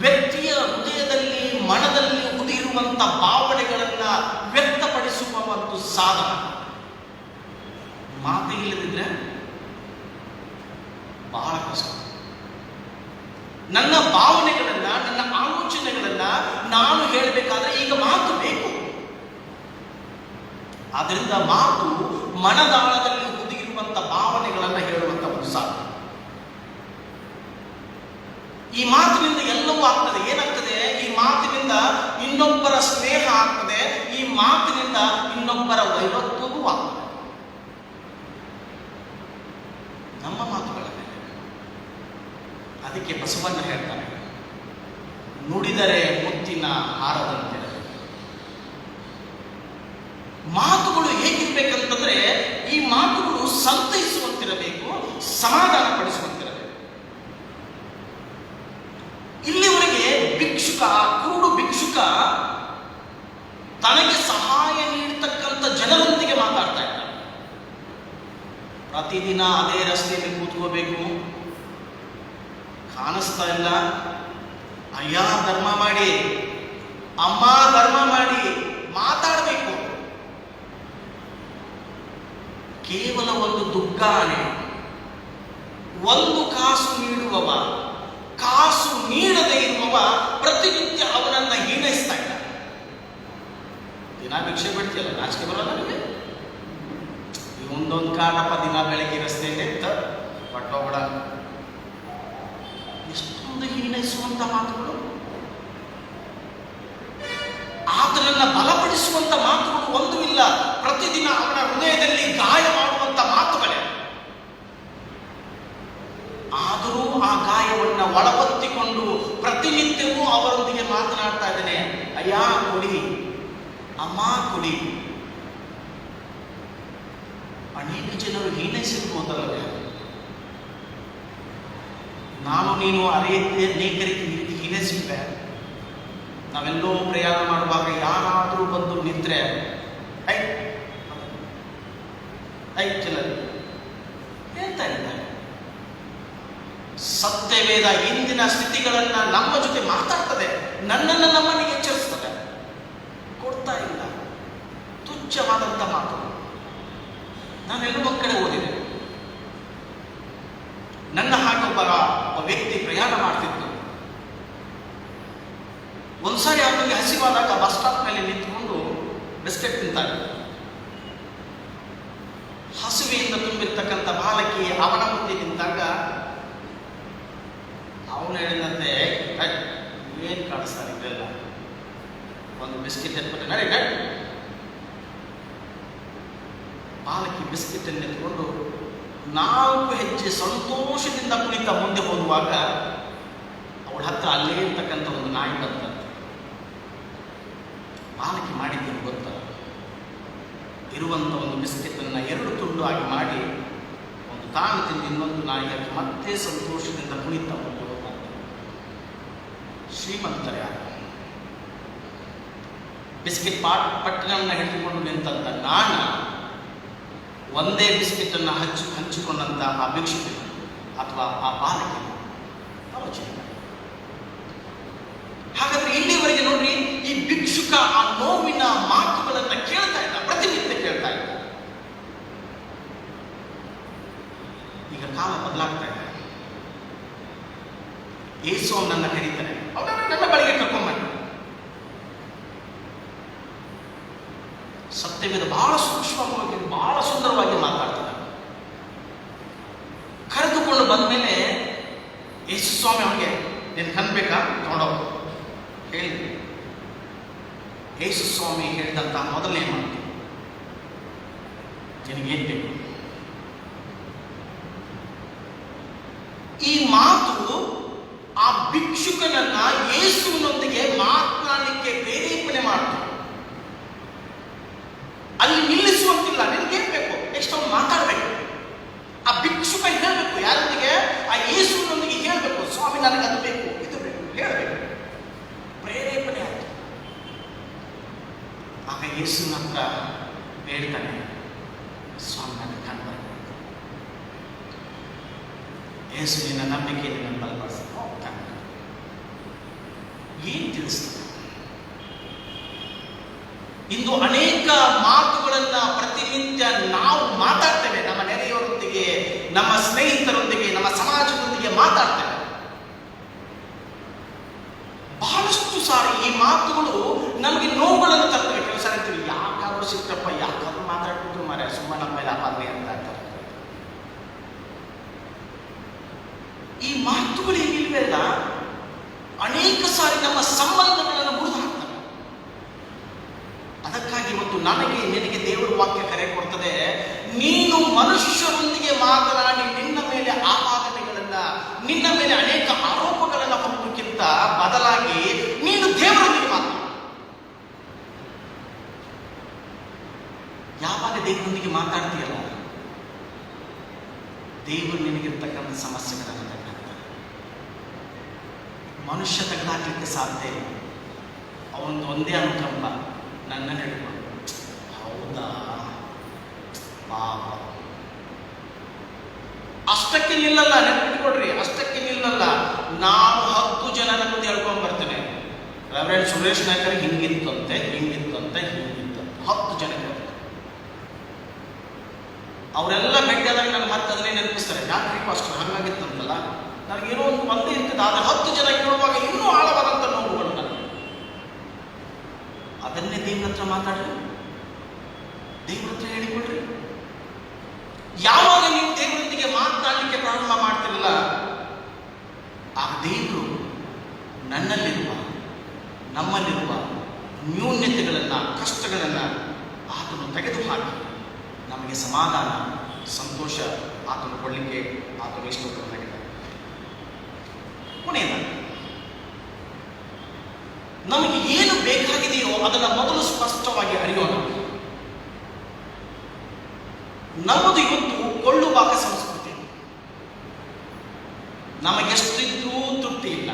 ವ್ಯಕ್ತಿಯ ಹೃದಯದಲ್ಲಿ ಮನದಲ್ಲಿ ಉದಿರುವಂತ ಭಾವನೆಗಳನ್ನ ವ್ಯಕ್ತಪಡಿಸುವ ಒಂದು ಸಾಧನ. ಮಾತು ಇಲ್ಲದಿದ್ರೆ ಬಹಳ ಕಷ್ಟ. ನನ್ನ ಭಾವನೆಗಳನ್ನ, ನನ್ನ ಆಲೋಚನೆಗಳನ್ನ ನಾನು ಹೇಳಬೇಕಾದ್ರೆ ಈಗ ಮಾತು ಬೇಕು. ಆದ್ದರಿಂದ ಮಾತು ಮನದಾಳದಲ್ಲಿ ಹುದುಗಿರುವಂತ ಭಾವನೆಗಳನ್ನ ಹೇಳುವಂತ ಒಂದು ಸಾಧನ. ಈ ಮಾತಿನಿಂದ ಎಲ್ಲವೂ ಆಗ್ತದೆ. ಏನಾಗ್ತದೆ? ಈ ಮಾತಿನಿಂದ ಇನ್ನೊಬ್ಬರ ಸ್ನೇಹ ಆಗ್ತದೆ. ಈ ಮಾತಿನಿಂದ ಇನ್ನೊಬ್ಬರ ವೈರತ್ವವೂ ಆಗ್ತದೆ. ನಮ್ಮ ಮಾತುಗಳ ಮೇಲೆ. ಅದಕ್ಕೆ ಬಸವಣ್ಣ ಹೇಳ್ತಾನೆ, ನುಡಿದರೆ ಮುತ್ತಿನ ಹಾರದಂತೆ. ಮಾತುಗಳು ಹೇಗಿರ್ಬೇಕಂತಂದ್ರೆ, ಈ ಮಾತುಗಳು ಸಂತೈಸುವಂತಿರಬೇಕು, ಸಮಾಧಾನ ಪಡಿಸುವಂತಿರಬೇಕು. ಇಲ್ಲಿವರೆಗೆ ಭಿಕ್ಷುಕ, ಕುರುಡು ಭಿಕ್ಷುಕ ತನಗೆ ಸಹಾಯ ನೀಡತಕ್ಕಂಥ ಜನರೊಂದಿಗೆ ಮಾತಾಡ್ತಾ ಇದ್ದಾನೆ. ಪ್ರತಿದಿನ ಅದೇ ರಸ್ತೆಯಲ್ಲಿ ಕೂತ್ಕೋಬೇಕು, ಕಾಣಿಸ್ತಾ ಇಲ್ಲ, ಅಯ್ಯ ಧರ್ಮ ಮಾಡಿ, ಅಮ್ಮ ಧರ್ಮ ಮಾಡಿ ಮಾತಾಡಬೇಕು. ಕೇವಲ ಒಂದು ದುಗ್ಗಾನೆ, ಒಂದು ಕಾಸು ನೀಡುವವ, ಕಾಸು ನೀಡದೇ ಇರುವವ ಪ್ರತಿನಿತ್ಯ ಅವನನ್ನ ಹೀನೈಸ್ತಾ ಇದ್ದಾನೆ. ದಿನ ಭಿಕ್ಷೆ ಬಿಡ್ತಿಯಲ್ಲ, ನಾಚಿಕೆ ಬರೋಲ್ಲ ನಿಮಗೆ? ಮುಂದೊಂದು ಕಾಟಪ್ಪ ದಿನ ಬೆಳಗ್ಗೆ ರಸ್ತೆಯಲ್ಲಿ ಇತ್ತ ಹೊಟ್ಟೋಗ್ಬಿಡ. ಎಷ್ಟೊಂದು ಹೀನೈಸುವಂತ ಮಾತುಗಳು, ಆತನನ್ನ ಬಲಪಡಿಸುವಂತ ಮಾತುಗಳು ಒಂದು ಇಲ್ಲ. ಪ್ರತಿದಿನ ಅವನ ಹೃದಯದಲ್ಲಿ ಗಾಯ ಮಾಡುವಂತ ಮಾತುಗಳೇ. ಆದರೂ ಆ ಗಾಯವನ್ನ ಒಳಗೊತ್ತಿಕೊಂಡು ಪ್ರತಿನಿತ್ಯವೂ ಅವರೊಂದಿಗೆ ಮಾತನಾಡ್ತಾ ಇದ್ದೇನೆ. ಅಯ್ಯ ಕೊಡಿ, ಅಮ್ಮ ಕೊಡಿ. ಅನೇಕ ಜನರು ಹೀನೈಸಿರ್ಬೋದಲ್ಲವೇ? ನಾನು ನೀನು ಅನೇಕರಿಗೆ ಹೀನೈಸಿದ್ವೆ. ನಾವೆಲ್ಲೋ ಪ್ರಯಾಣ ಮಾಡುವಾಗ ಯಾರಾದರೂ ಬಂದು ನಿಂತ್ರೆ ಚಲ ಹೇಳ್ತಾ ಇದ್ದಾರೆ. ಸತ್ಯವೇದ ಇಂದಿನ ಸ್ಥಿತಿಗಳನ್ನ ನಮ್ಮ ಜೊತೆ ಮಾತಾಡ್ತದೆ, ನನ್ನನ್ನು ನಮ್ಮನ್ನು ಎಚ್ಚರಿಸ್ತದೆ. ಕೊಡ್ತಾ ಇಲ್ಲ, ತುಚ್ಛವಾದಂತ ಮಾತು. ನಾನೆಲ್ಲೋ ಒಂದ್ ಕಡೆ ಓದಿದೆ, ನನ್ನ ಹಾಗೆ ಒಬ್ಬ ವ್ಯಕ್ತಿ ಪ್ರಯಾಣ ಮಾಡ್ತಿದ್ದು. ಒಂದ್ಸಾರಿ ಅವನಿಗೆ ಹಸಿವಾದಾಗ ಬಸ್ ಸ್ಟಾಪ್ ಮೇಲೆ ನಿಂತ್ಕೊಂಡು ಬಿಸ್ಕೆಟ್ ತಿಂತಾನೆ. ಹಸುವೆಯಿಂದ ತುಂಬಿರ್ತಕ್ಕಂಥ ಬಾಲಕಿ ಅವನ ಮುಂದೆ ನಿಂತಾಗ ಅವನು ಹೇಳಿದಂತೆ, ಏನ್ ಕಾಣಿಸ್ತಾರೆ ಇದೆಲ್ಲ, ಒಂದು ಬಿಸ್ಕೆಟ್ ಎತ್ಬಿಟ್ಟೆ ನಡಿ. ಬಾಲಕಿ ಬಿಸ್ಕೆಟ್ ಅನ್ನು ಎತ್ಕೊಂಡು 4 ಹೆಜ್ಜೆ ಸಂತೋಷದಿಂದ ಕುಳಿತ ಮುಂದೆ ಹೋಗುವಾಗ ಅವಳ ಹತ್ರ ಅಲ್ಲೇ ಇರ್ತಕ್ಕಂಥ ಒಂದು ನಾಯಿ ಬಂತ. ಬಾಲಕಿ ಮಾಡಿದ್ದೇನು ಗೊತ್ತ? ಇರುವಂಥ ಒಂದು ಬಿಸ್ಕೆಟ್ ಅನ್ನ 2 ತುಂಡು ಆಗಿ ಮಾಡಿ ಒಂದು ತಾನು ತಿಂದು ಇನ್ನೊಂದು ನಾಯಿ ಹಾಕಿ ಮತ್ತೆ ಸಂತೋಷದಿಂದ ಕುಳಿತ ಮುಂದೆ ಹೋಗ. ಶ್ರೀಮಂತರ ಯಾರು? ಬಿಸ್ಕೆಟ್ ಪಟ್ಟಣವನ್ನು ಹಿಡಿದುಕೊಂಡು ನಿಂತಂತ ನಾಣ ಒಂದೇ ಬಿಸ್ಕೆಟ್ ಅನ್ನು ಹಂಚಿಕೊಂಡಂತ ಆ ಭಿಕ್ಷುಕ ಅಥವಾ ಆ ಬಾಲಕಿ ಆಲೋಚನೆ. ಹಾಗಾದ್ರೆ ಇಲ್ಲಿವರೆಗೆ ನೋಡ್ರಿ, ಈ ಭಿಕ್ಷುಕ ಆ ನೋವಿನ ಮಾತುಗಳನ್ನ ಕೇಳ್ತಾ ಇದ್ದ, ಪ್ರತಿನಿತ್ಯ ಕೇಳ್ತಾ ಇದ್ದ. ಈಗ ಕಾಲ ಬದಲಾಗ್ತಾ ಇದೆ. ಯೇಸು ಅವನನ್ನ ಕರೀತಾನೆ, ಅವನನ್ನ ನನ್ನ ಬಳಿಗೆ ಕರ್ಕೊಂಡ್ಬಂದ. ಸತ್ಯವೇದ ಬಹಳ ಸೂಕ್ಷ್ಮವಾಗಿ, ಬಹಳ ಸುಂದರವಾಗಿ ಮಾತಾಡ್ತಾನೆ. ಕರೆದುಕೊಂಡು ಬಂದ ಮೇಲೆ ಯೇಸು ಸ್ವಾಮಿ ಅವನಿಗೆ, ನೀನು ಕನ್ಬೇಕಾ ತಗೊಂಡೋಗ ಹೇಳಿ. ಯೇಸು ಸ್ವಾಮಿ ಹೇಳಿದಂತ ಮೊದಲನೇ ಮಾತು, ನಿನಗೇನ್ ಬೇಕು? ಈ ಮಾತು ಆ ಭಿಕ್ಷುಕನನ್ನ ಯೇಸುವಿನೊಂದಿಗೆ ಮಾತನಾಡಲಿಕ್ಕೆ ಪ್ರೇರೇಪಣೆ ಮಾಡ್ತಾರೆ. ಅಲ್ಲಿ ನಿಲ್ಲಿಸುವಂತಿಲ್ಲ. ನಿನಗೇನ್ ಬೇಕು? ನೆಕ್ಸ್ಟ್ ಅವನು ಮಾತಾಡಬೇಕು. ಆ ಭಿಕ್ಷುಕ ಹೇಳಬೇಕು, ಯಾರೊಂದಿಗೆ? ಆ ಯೇಸುವಿನೊಂದಿಗೆ ಹೇಳಬೇಕು, ಸ್ವಾಮಿ ನನಗೆ ಅದು ಬೇಕು, ಇದು ಬೇಕು, ಹೇಳಬೇಕು. ಪ್ರೇರೇಪಣೆ ಆಯ್ತು. ಆಗ ಯೇಸುವಿನ ಹತ್ರ ಹೇಳ್ತಾನೆ, ಸ್ವಾಮಿ ನನಗೆ ಕಂಡು ಬರಬೇಕು. ಯೇಸುವಿನ ನಂಬಿಕೆಯನ್ನು ನನ್ನ ಬಲಪಡಿಸಿ ಹೋಗ್ತಾನೆ. ಏನ್ ತಿಳಿಸ್ತದೆ? ಇಂದು ಅನೇಕ ಮಾತುಗಳನ್ನ ಪ್ರತಿನಿತ್ಯ ನಾವು ಮಾತಾಡ್ತೇವೆ. ನಮ್ಮ ನೆರೆಯವರೊಂದಿಗೆ, ನಮ್ಮ ಸ್ನೇಹಿತರೊಂದಿಗೆ, ನಮ್ಮ ಸಮಾಜದೊಂದಿಗೆ ಮಾತಾಡ್ತೇವೆ. ಬಹಳಷ್ಟು ಸಾರಿ ಈ ಮಾತುಗಳು ನಮಗೆ ನೋವುಗಳನ್ನು ತರ್ತವೆ. ಕೆಲವು ಸಾರಿ ಅಂತೀವಿ, ಯಾಕಾದ್ರೂ ಸಿಕ್ಕಪ್ಪ, ಯಾಕಾದ್ರೂ ಮಾತಾಡ್ಬಿಟ್ಟು ಮಾರ್ರೆ, ಸುಮ್ಮನೆ ನಮ್ಮ ಮೇಲೆ ಅಪಾದ್ರೆ ಅಂತ ಹೇಳ್ತಾರೆ. ಈ ಮಾತುಗಳು ಏನಿಲ್ವಲ್ಲ, ಅನೇಕ ಸಾರಿ ನಮ್ಮ ಸಂಬಂಧಗಳನ್ನು ಮುರಿದು ಹಾಕ್ತವೆ. ಅದಕ್ಕಾಗಿ ಇವತ್ತು ನನಗೆ ನಿನಗೆ ದೇವರ ವಾಕ್ಯ ಕರೆ ಕೊಡ್ತದೆ, ನೀನು ಮನುಷ್ಯರೊಂದಿಗೆ ಮಾತನಾಡಿ ನಿನ್ನ ಮೇಲೆ ಆಪಾದನೆಗಳನ್ನ, ನಿನ್ನ ಮೇಲೆ ಅನೇಕ ಆರೋಪಗಳನ್ನು ಹೊತ್ತಕ್ಕಿಂತ ಬದಲಾಗಿ ನೀನು ದೇವರೊಂದಿಗೆ ಮಾತನಾಡು. ಯಾವಾಗ ದೇವರೊಂದಿಗೆ ಮಾತಾಡ್ತೀಯಲ್ಲ, ದೇವರು ನಿನಗಿರ್ತಕ್ಕಂಥ ಸಮಸ್ಯೆಗಳನ್ನು ತೆಗೆದಾಕ್ತಾನೆ. ಮನುಷ್ಯ ತೆಗೆದಾಕ್ಲಿಕ್ಕೆ ಸಾಧ್ಯ ಇಲ್ಲ. ಅವನೊಂದು ಒಂದೇ ಅನುಕಂಪ, ನನ್ನ ಹಿಡ್ಕೊಂಡು, ಹೌದಾ ಪಾಪ. ಅಷ್ಟಕ್ಕೆ ನಿಲ್ಲಲ್ಲ, ನೆನಪಿಟ್ಕೊಡ್ರಿ, ಅಷ್ಟಕ್ಕೆ ನಿಲ್ಲಲ್ಲ. ನಾವು 10 ಜನರ ಮುಂದೆ ಹೇಳ್ಕೊಂಡು ಬರ್ತೇನೆ, ರೆವರೆಂಡ್ ಸುರೇಶ್ ನಾಯ್ಕರ್ ಹಿಂಗಿತ್ತಂತೆ, ಹಿಂಗಿತ್ತಂತೆ, ಹಿಂಗಿತ್ತಂತೆ. 10 ಜನ ಅವರೆಲ್ಲ ಭೇಟಿಯಾದಾಗ ನನಗೆ ಮತ್ತೆ ಅದನ್ನೇ ನೆನಪಿಸ್ತಾರೆ. ಯಾಕ್ರಿ ಅಷ್ಟು ಹಂಗಾಗಿತ್ತಂತಲ್ಲ, ನನಗೇನೋ ಒಂದೇ ಇರ್ತದೆ. ಆದರೆ 10 ಜನ ಕೇಳುವಾಗ ಇನ್ನೂ ಆಳವಾದಂಥ ನೋವುಗಳು ನನಗೆ. ಅದನ್ನೇ ದೇವ್ರ ಹತ್ರ ಮಾತಾಡ್ರಿ, ದೇವ್ರ ಹತ್ರ ಹೇಳಿಕೊಡ್ರಿ. ಯಾವಾಗ ನೀವು ದೇವರೊಂದಿಗೆ ಮಾತನಾಡಲಿಕ್ಕೆ ಪ್ರಾರಂಭ ಮಾಡ್ತಿರಲ್ಲ, ಆ ದೇವರು ನನ್ನಲ್ಲಿರುವ ನಮ್ಮಲ್ಲಿರುವ ನ್ಯೂನ್ಯತೆಗಳನ್ನು, ಕಷ್ಟಗಳನ್ನು ಆತನು ತೆಗೆದುಹಾಕಿ ನಮಗೆ ಸಮಾಧಾನ, ಸಂತೋಷ ಆತನು ಕೊಡಲಿಕ್ಕೆ ಆತನು ಇಷ್ಟಪಟ್ಟಿದ್ದಾನೆ. ಕೊನೆಯದಾಗಿ ನಮಗೆ ಏನು ಬೇಕಾಗಿದೆಯೋ ಅದನ್ನು ಮೊದಲು ಸ್ಪಷ್ಟವಾಗಿ ಅರಿಯೋಣ. ನಮ್ಮದು ಇವತ್ತು ಕೊಳ್ಳುವಾಗ ಸಂಸ್ಕೃತಿ. ನಮಗೆಷ್ಟಿದ್ರೂ ತೃಪ್ತಿ ಇಲ್ಲ.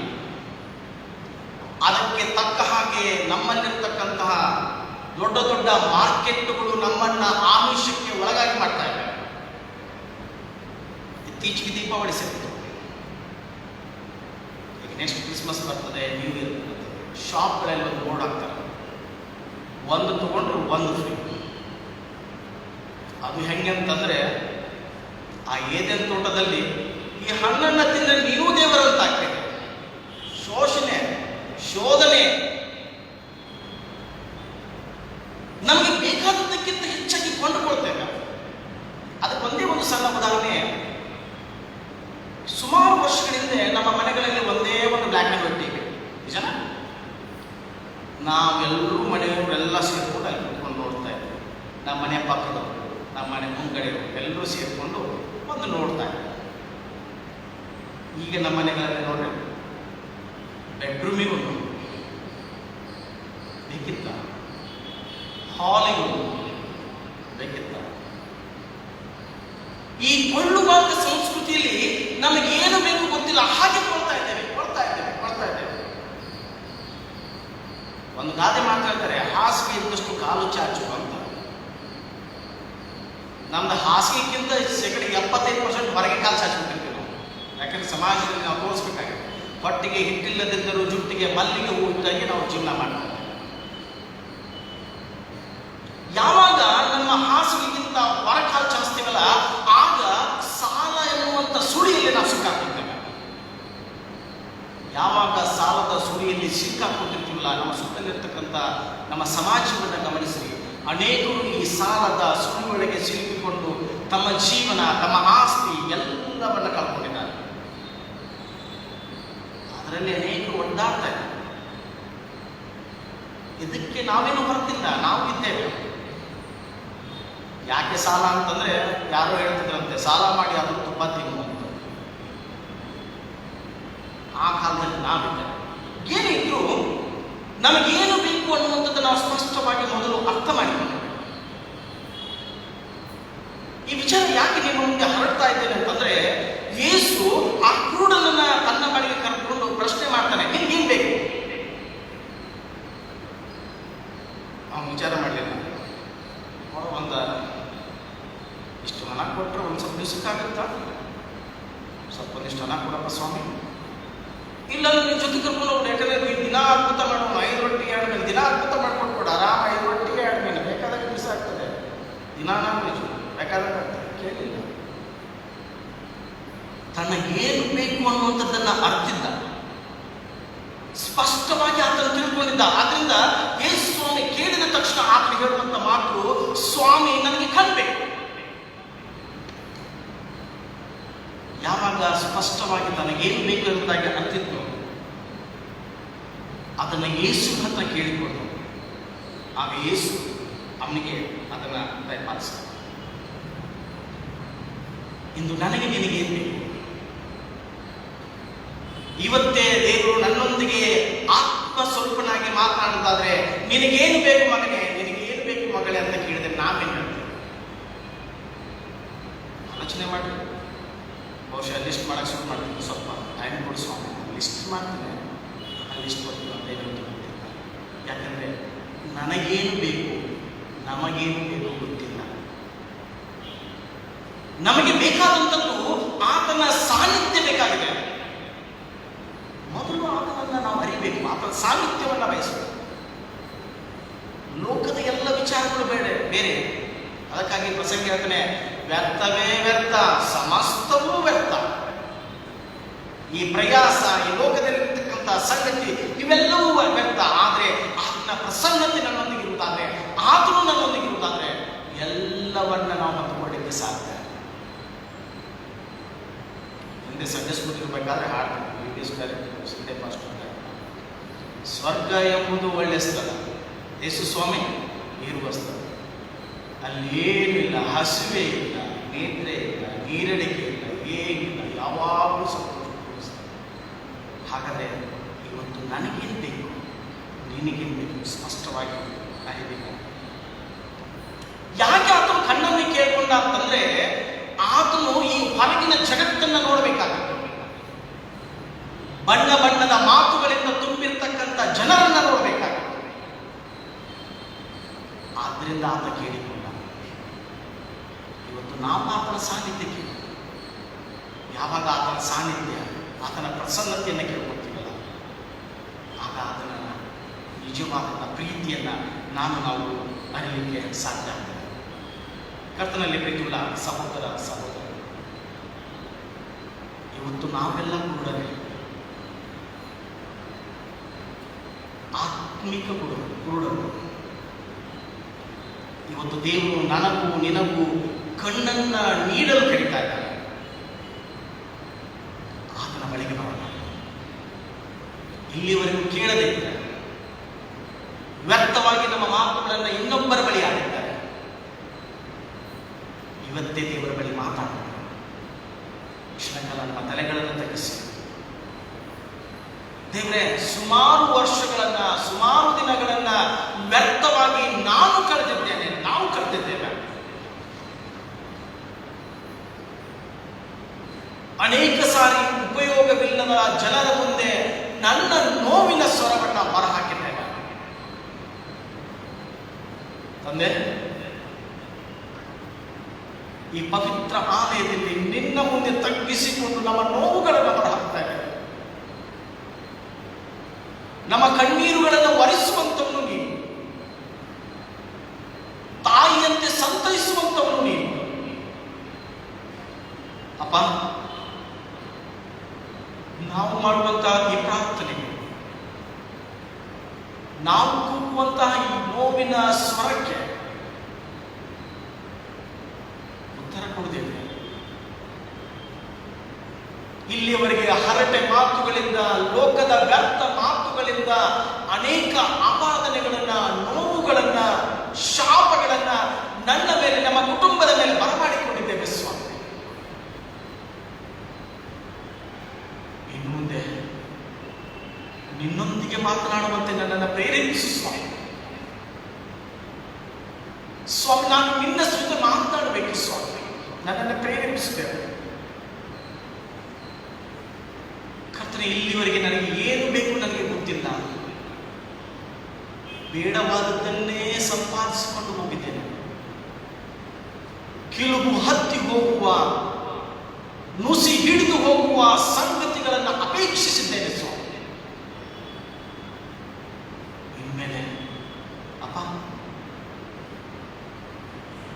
ಅದಕ್ಕೆ ತಕ್ಕ ಹಾಗೆ ನಮ್ಮಲ್ಲಿರ್ತಕ್ಕಂತಹ ದೊಡ್ಡ ದೊಡ್ಡ ಮಾರ್ಕೆಟ್ಗಳು ನಮ್ಮನ್ನ ಆಮಿಷಕ್ಕೆ ಒಳಗಾಗಿ ಮಾಡ್ತಾ ಇವೆ. ಇತ್ತೀಚೆಗೆ ದೀಪಾವಳಿ ಸಿಗ್ತದೆ, ಈಗ ನೆಕ್ಸ್ಟ್ ಕ್ರಿಸ್ಮಸ್ ಬರ್ತದೆ, ನ್ಯೂ ಇಯರ್ ಬರ್ತದೆ. ಶಾಪ್ಗಳಲ್ಲಿ ಒಂದು ಬೋರ್ಡ್ ಹಾಕ್ತಾರೆ, ಒಂದು ತಗೊಂಡ್ರೆ ಒಂದು ಫ್ರೀ. ಅದು ಹೆಂಗೆ ಅಂತಂದ್ರೆ, ಆ ಏದೇನ್ ತೋಟದಲ್ಲಿ ಈ ಹಣ್ಣನ್ನು ತಿಂದರೆ ನೀವು ದೇವರಂತ ಆಗ್ತದೆ. ಶೋಷಣೆ, ಶೋಧನೆ. ನಮಗೆ ಬೇಕಾದದ್ದಕ್ಕಿಂತ ಹೆಚ್ಚಾಗಿ ಕೊಂಡುಕೊಳ್ತೇವೆ. ಅದಕ್ಕೆ ಒಂದೇ ಒಂದು ಸಣ್ಣ ಉದಾಹರಣೆ. ಸುಮಾರು ವರ್ಷಗಳಿಂದ ನಮ್ಮ ಮನೆಗಳಲ್ಲಿ ಒಂದೇ ಒಂದು ಬ್ಲ್ಯಾಕ್ ಆ್ಯಂಡ್ ವೈಟ್ ಟಿವಿ, ನಿಜನಾ? ನಾವೆಲ್ಲರೂ ಮನೆಯವರೆಲ್ಲ ಸೇರ್ಕೊಂಡು ಅಲ್ಲಿ ಕುತ್ಕೊಂಡು ನೋಡ್ತಾ ಇದ್ವಿ. ನಮ್ಮ ಮನೆ ಪಕ್ಕದವರು, ನಮ್ಮ ಮನೆ ಮುಂಗಡೆಯವರು ಎಲ್ಲರೂ ಸೇರಿಕೊಂಡು ಒಂದು ನೋಡ್ತಾ ಇದ್ವಿ. ಈಗ ನಮ್ಮ ಮನೆಗಳಲ್ಲಿ ನೋಡ್ರಿ, ಬೆಡ್ರೂಮಿಗೆ ಒಂದು ಬೇಕಿತ್ತ, ಹಾಲಿಗೆ ಒಂದು ಬೇಕಿತ್ತ. ಈ ಕೊಳ್ಳುವಾಗ ಸಂಸ್ಕೃತಿಯಲ್ಲಿ ನಮಗೇನು ಬೇಕು ಗೊತ್ತಿಲ್ಲ, ಹಾಗೆ ಕೊಡ್ತಾ ಇದ್ದೇವೆ. ಒಂದು ಗಾದೆ ಮಾತಾಡ್ತಾರೆ, ಹಾಸಿಗೆ ಇದ್ದಷ್ಟು ಕಾಲು ಚಾಚು ಅಂತ. ನಮ್ದು ಹಾಸಿಗೆಗಿಂತ 75% ಹೊರಗೆ ಕಾಲು ಚಾಚಿಬಿಟ್ಟಿರ್ತೀವಿ ನಾವು. ಯಾಕಂದ್ರೆ ಸಮಾಜದಲ್ಲಿ ನಾವು ತೋರಿಸ್ಬೇಕಾಗಿದೆ. ಹೊಟ್ಟಿಗೆ ಹಿಟ್ಟಿಲ್ಲದಿದ್ದರೂ ಜುಟ್ಟಿಗೆ ಮಲ್ಲಿಗೆ ಹೂ ಇದ್ದಾಗೆ ನಾವು ಜೀವನ ಮಾಡ್ತೀವಿ. ಯಾವಾಗ ನಮ್ಮ ಹಾಸಿಗೆಗಿಂತ ಹೊರಕಾಲು ಚಾಚ್ತೀವಲ್ಲ, ಆಗ ಸಾಲ ಎನ್ನುವಂತ ಸುಳಿಯಲ್ಲಿ ನಾವು ಸಿಕ್ಕಾಕ್ತಿದ್ದೇವೆ. ಯಾವಾಗ ಸಾಲದ ಸುಳಿಯಲ್ಲಿ ಸಿಕ್ಕಾಕೊಂಡಿರ್ತೀವಲ್ಲ, ನಮ್ಮ ಸುತ್ತಲಿರ್ತಕ್ಕಂಥ ನಮ್ಮ ಸಮಾಜವನ್ನು ಗಮನಿಸಿ, ಅನೇಕರು ಈ ಸಾಲದ ಸುಳಿಯೊಳಗೆ ಸಿಲುಕಿಕೊಂಡು ತಮ್ಮ ಜೀವನ, ತಮ್ಮ ಆಸ್ತಿ ಎಲ್ಲವನ್ನ ಕಳ್ಕೊಂಡಿದ್ದಾರೆ. ಅದರಲ್ಲಿ ಅನೇಕರು ಒದ್ದಾಡ್ತಾ ಇದ್ದಾರೆ. ಇದಕ್ಕೆ ನಾವೇನು ಬರ್ತಿಲ್ಲ, ನಾವು ಇದ್ದೇವೆ. ಯಾಕೆ ಸಾಲ ಅಂತಂದ್ರೆ, ಯಾರೋ ಹೇಳ್ತಿದ್ರಂತೆ, ಸಾಲ ಮಾಡಿ ಅದು ತುಪ್ಪ ತಿನ್ನುವಂತ. ಆ ಕಾಲದಲ್ಲಿ ನಾವಿದ್ದೇವೆ. ಏನಿದ್ರು ನಮಗೇನು ಬೇಕು ಅನ್ನುವಂಥದ್ದು ನಾವು ಸ್ಪಷ್ಟವಾಗಿ ಮೊದಲು ಅರ್ಥ ಮಾಡಿಕೊಂಡೇವೆ. ಈ ವಿಚಾರ ಯಾಕೆ ನಿಮ್ಮ ಮುಂದೆ ಹರಡ್ತಾ ಇದ್ದೇನೆ ಅಂತಂದ್ರೆ, ಯೇಸು ಆ ಕುರುಡನನ್ನ ತನ್ನ ಬಳಿಗೆ ಕರೆದುಕೊಂಡು ಪ್ರಶ್ನೆ ಮಾಡ್ತಾನೆ, ನಿನ್ಗೇನ್ ಬೇಕು? ಅವನು ವಿಚಾರ ಮಾಡಲಿಲ್ಲ. ಇಷ್ಟು ಹಣ ಕೊಟ್ಟರೆ ಒಂದು ಸ್ವಲ್ಪ ದಿವಸಕ್ಕಾಗುತ್ತಾ? ಸ್ವಲ್ಪ ಒಂದಿಷ್ಟು ಹಣ ಕೊಡಪ್ಪ ಸ್ವಾಮಿ. ಇಲ್ಲ ನಿಮ್ಮ ಜೊತೆ ಕರ್ಕೊಂಡು ಹೋಗ್ಬಿಟ್ಟು, ಯಾಕಂದ್ರೆ ನೀವು ದಿನ ಅದ್ಭುತ ಮಾಡೋಣ, 5 ರೊಟ್ಟಿ 2 ಮೀನು ದಿನ ಅದ್ಭುತ ಮಾಡ್ಕೊಟ್ಬಿಡ. ಆರಾಮ 5 ರೊಟ್ಟಿ 2 ಮೀನು ಬೇಕಾದಾಗ ದಿವಸ ಆಗ್ತದೆ, ದಿನ ನಾನ್ ವೆಜ್ ಬೇಕಾದಾಗ ಆಗ್ತದೆ. ಕೇಳಿಲ್ಲ, ತನಗೇನು ಬೇಕು ಅನ್ನುವಂಥದ್ದನ್ನ ಅರ್ತಿದ್ದ, ಸ್ಪಷ್ಟವಾಗಿ ಆತನು ತಿಳ್ಕೊಂಡಿದ್ದ. ಆದ್ರಿಂದ ಯೇಸು ಸ್ವಾಮಿ ಕೇಳಿದ ತಕ್ಷಣ ಆತನು ಹೇಳುವಂತ ಮಾತು, ಸ್ವಾಮಿ ನನಗೆ ಕಣ್ಬೇಕು. ಯಾವಾಗ ಸ್ಪಷ್ಟವಾಗಿ ತನಗೇನು ಬೇಕು ಎಂಬುದಾಗಿ ಅರ್ತಿತ್ತು, ಅದನ್ನು ಯೇಸು ಹತ್ರ ಕೇಳಿಕೊಂಡು ಆಗ ಯೇಸು ಅವನಿಗೆ ಅದನ್ನು ದಯಪಾಲಿಸ್ತಾನೆ. ಇಂದು ನನಗೆ ನಿನಗೇನು ಬೇಕು? ಇವತ್ತೇ ದೇವರು ನನ್ನೊಂದಿಗೆ ಆತ್ಮ ಸ್ವರೂಪನಾಗಿ ಮಾತನಾಡೋದಾದ್ರೆ, ನಿನಗೇನು ಬೇಕು ಮಗನೇ, ನಿನಗೇನು ಬೇಕು ಮಗಳೇ ಅಂತ ಕೇಳಿದ್ರೆ ನಾವೇನು ಹೇಳ್ತೇವೆ? ಆಲೋಚನೆ ಮಾಡಿ. ಬಹುಶಃ ಲಿಸ್ಟ್ ಮಾಡಕ್ಕೆ ಶುರು ಮಾಡ್ತೀನಿ. ಸ್ವಲ್ಪ ಟೈಮ್ ಕೊಡು ಸ್ವಾಮಿ, ಲಿಸ್ಟ್ ಮಾಡ್ತೀನಿ, ಆ ಲಿಸ್ಟ್ ಕೊಡ್ತೀನಿ ಅಂತ ಏನು ಗೊತ್ತಿಲ್ಲ. ಯಾಕಂದರೆ ನನಗೇನು ಬೇಕು, ನಮಗೇನು ಬೇಕು ಗೊತ್ತಿಲ್ಲ. ನಮಗೆ ಬೇಕಾದಂಥದ್ದು ಆತನ ಸಾನ್ನಿಧ್ಯ ಬೇಕಾಗಿದೆ. ಮೊದಲು ಆತನನ್ನು ನಾವು ಅರಿಬೇಕು, ಆತನ ಸಾನ್ನಿಧ್ಯವನ್ನು ಬಯಸಬೇಕು. ಲೋಕದ ಎಲ್ಲ ವಿಚಾರಗಳು ಬೇರೆ. ಅದಕ್ಕಾಗಿ ಪ್ರಸಂಗ ಹೇಳ್ತಾನೆ, ವ್ಯರ್ಥವೇ ವ್ಯರ್ಥ, ಸಮಸ್ತವೂ ವ್ಯರ್ಥ. ಈ ಪ್ರಯಾಸ, ಈ ಲೋಕದಲ್ಲಿರ್ತಕ್ಕಂಥ ಸಂಗತಿ ಇವೆಲ್ಲವೂ ವ್ಯರ್ಥ. ಆದರೆ ಆತನ ಪ್ರಸನ್ನತೆ ನನ್ನೊಂದಿಗೆ ಇರುವುದಾದ್ರೆ, ಆತನು ನನ್ನೊಂದಿಗೆ ಇರುವುದಾದ್ರೆ ಎಲ್ಲವನ್ನ ನಾವು ಹೊತ್ತುಕೊಳ್ಳಿಕ್ಕೆ ಸಾಧ್ಯ. ಹಿಂದೆ ಸಂಡೇ ಸ್ಕೂಲ್ ಇರಬೇಕಾದ್ರೆ ಹಾಡ್ತಿದ್ವಿ ಇಂಗ್ಲೀಷ್ ಡೈರೆಕ್ಟ್ ಸಂಡೇ ಫಾಸ್ಟ್ ಸ್ವರ್ಗ ಎಂಬುದು ಒಳ್ಳೆಯ ಸ್ಥಳ, ಯೇಸು ಸ್ವಾಮಿ ಇರುವ ಸ್ಥಳ. ಅಲ್ಲಿ ಏನಿಲ್ಲ, ಹಸಿವೆ ಇಲ್ಲ, ನೇತ್ರೆ ಇಲ್ಲ, ನೀರಡಿಕೆ ಇಲ್ಲ, ಏನಿಲ್ಲ, ಯಾವಾಗಲೂ ಸಂತೋಷ. ಹಾಗಾದರೆ ಇವತ್ತು ನನಗೇನು ಬೇಕು, ನಿನಗೇನು ಬೇಕು ಸ್ಪಷ್ಟವಾಗಿ ಅರಿಬೇಕು. ಯಾಕೆ ಆತನು ಕಣ್ಣನ್ನು ಕೇಳ್ಕೊಂಡ ಅಂತಂದ್ರೆ ಆತನು ಈ ಹೊರಗಿನ ಜಗತ್ತನ್ನು ನೋಡಬೇಕಾಗುತ್ತೆ. ಬಣ್ಣ ಬಣ್ಣದ ಮಾತುಗಳಿಂದ ತುಂಬಿರ್ತಕ್ಕಂಥ ಜನರನ್ನ ನೋಡಬೇಕಾಗುತ್ತೆ. ಆದ್ರಿಂದ ಆತ ಕೇಳಿಕೊಂಡ. ಇವತ್ತು ನಾವು ಆತನ ಸಾನ್ನಿಧ್ಯಕ್ಕೆ, ಯಾವಾಗ ಆತನ ಸಾನ್ನಿಧ್ಯ, ಆತನ ಪ್ರಸನ್ನತೆಯನ್ನು ಕೇಳ್ಕೊಳ್ತೀವಲ್ಲ, ಆಗ ಆತನ ನಿಜವಾದ ಪ್ರೀತಿಯನ್ನ ನಾವು ಅರಿಯಲಿಕ್ಕೆ ಸಾಧ್ಯ ಆಗ್ತದೆ. ಕರ್ತನಲ್ಲಿ ಪ್ರೀತಿಯುಳ್ಳ ಸಹೋದರ ಸಹೋದರ, ಇವತ್ತು ನಾವೆಲ್ಲ ಕೂಡ ಆತ್ಮಿಕ ಕುರುಡರು. ಇವತ್ತು ದೇವರು ನನಗೂ ನಿನಗೂ ಕಣ್ಣನ್ನ ನೀಡಲು ಕರೀತಾ ಇದ್ದಾರೆ. ಆತನ ಬಳಿಗೆ ಬರೋಣ. ಇಲ್ಲಿವರೆಗೂ ಕೇಳದೇ ಇದ್ದಾರೆ, ವ್ಯರ್ಥವಾಗಿ ನಮ್ಮ ಮಾತುಗಳನ್ನು ಇನ್ನೊಬ್ಬರ ಬಳಿ ಆಡಿದ್ದಾರೆ. ಇವತ್ತೇ ದೇವರ ಬಳಿ ಮಾತಾಡೋಣ. ಕ್ಷಣಕಾಲ ನಮ್ಮ ತಲೆಗಳನ್ನು ತಗ್ಗಿಸಿ, ದೇವರೇ, ಸುಮಾರು ವರ್ಷಗಳನ್ನ, ಸುಮಾರು ದಿನಗಳನ್ನ ವ್ಯರ್ಥವಾಗಿ ನಾನು ಕಳೆದಿದ್ದೇನೆ, ನಾವು ಕಳೆದಿದ್ದೇವೆ. ಅನೇಕ ಸಾರಿ ಉಪಯೋಗವಿಲ್ಲದ ಜನರ ಮುಂದೆ ನನ್ನ ನೋವಿನ ಸ್ವರವನ್ನ ಹೊರಹಾಕಿದ್ದೇನೆ. ತಂದೆ, ಈ ಪವಿತ್ರ ಆಲಯದಲ್ಲಿ ನಿನ್ನ ಮುಂದೆ ತಗ್ಗಿಸಿಕೊಂಡು ನಮ್ಮ ನೋವುಗಳನ್ನು ಹೊರಹಾಕ್ತಾ ಇದ್ದೇವೆ. ನಮ್ಮ ಕಣ್ಣೀರುಗಳನ್ನು ಒರೆಸುವಂತವನು ನೀನು, ತಾಯಿಯಂತೆ ಸಂತೈಸುವಂತವನು ನೀನು. ಅಪ್ಪ, ನಾವು ಮಾಡುವಂತಹ ಈ ಪ್ರಾರ್ಥನೆ, ನಾವು ಕೂಗುವಂತಹ ಈ ನೋವಿನ ಸ್ವರಕ್ಕೆ ಉತ್ತರ ಕೊಡುತ್ತೇವೆ. ಇಲ್ಲಿಯವರೆಗೆ ಹರಟೆ ಮಾತುಗಳಿಂದ, ಲೋಕದ ವ್ಯರ್ಥ ಮಾತುಗಳಿಂದ ಅನೇಕ ಆಪಾದನೆಗಳನ್ನ, ನೋವುಗಳನ್ನ, ಶಾಪಗಳನ್ನ ನನ್ನ ಮೇಲೆ, ನಮ್ಮ ಕುಟುಂಬದ ಮೇಲೆ ಬರಮಾಡಿಕೊಂಡಿದ್ದೇವೆ ಸ್ವಾಮಿ. ಇನ್ನು ಮುಂದೆ ನಿನ್ನೊಂದಿಗೆ ಮಾತನಾಡುವಂತೆ ನನ್ನನ್ನು ಪ್ರೇರೇಪಿಸು ಸ್ವಾಮಿ. ಸ್ವಾಮಿ, ನಾನು ನಿನ್ನ ಜೊತೆ ಮಾತನಾಡಬೇಕು ಸ್ವಾಮಿ, ನನ್ನನ್ನು ಪ್ರೇರೇಪಿಸುತ್ತೇವೆ. ಕರ್ತನೇ, ಇಲ್ಲಿವರೆಗೆ ನನಗೆ ಏನು ಬೇಕು ನನಗೆ ಗೊತ್ತಿಲ್ಲ. ಬೇಡವಾದದ್ದನ್ನೇ ಸಂಪಾದಿಸಿಕೊಂಡು ಹೋಗಿದ್ದೇನೆ. ಕಿಲುಬು ಹತ್ತಿ ಹೋಗುವ, ನುಸಿ ಹಿಡಿದು ಹೋಗುವ ಸಂಗತಿಗಳನ್ನು ಅಪೇಕ್ಷಿಸಿದ್ದೇನೆ ಸ್ವಾಮಿ. ಇನ್ಮೇಲೆ ಅಪ್ಪ,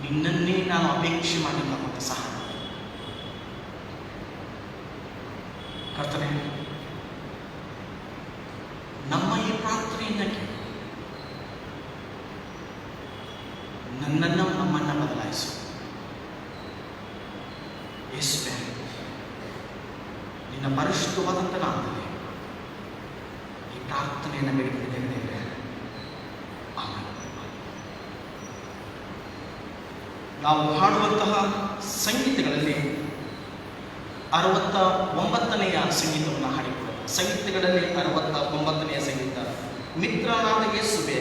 ನಿನ್ನನ್ನೇ ನಾನು ಅಪೇಕ್ಷೆ ಮಾಡಿಲ್ಲ ಮತ್ತು ಸಹ ಕರ್ತನೇ, ನಮ್ಮ ಈ ಪ್ರಾರ್ಥನೆಯಿಂದ ಕೇಳಿ ನನ್ನನ್ನು, ನಮ್ಮನ್ನು ಬದಲಾಯಿಸು. ಯೇಸುವೇ, ನಿನ್ನ ಪರಿಶುದ್ಧವಾದಂಥ ನಾಮದಲ್ಲಿ ಈ ಪ್ರಾರ್ಥನೆಯನ್ನು ಬೇಡಿಕೊಂಡಿದ್ದೇವೆ. ಆಮೆನ್. ನಾವು ಹಾಡುವಂತಹ ಸಂಗೀತಗಳಲ್ಲಿ 69ನೆಯ ಸಂಗೀತವನ್ನು ಹಾಡಿಕೊಳ್ಳೋಣ. ಸಂಗೀತಗಳಲ್ಲಿ 69ನೆಯ ಸಂಗೀತ, ಮಿತ್ರನಾದ ಯೇಸುವೆ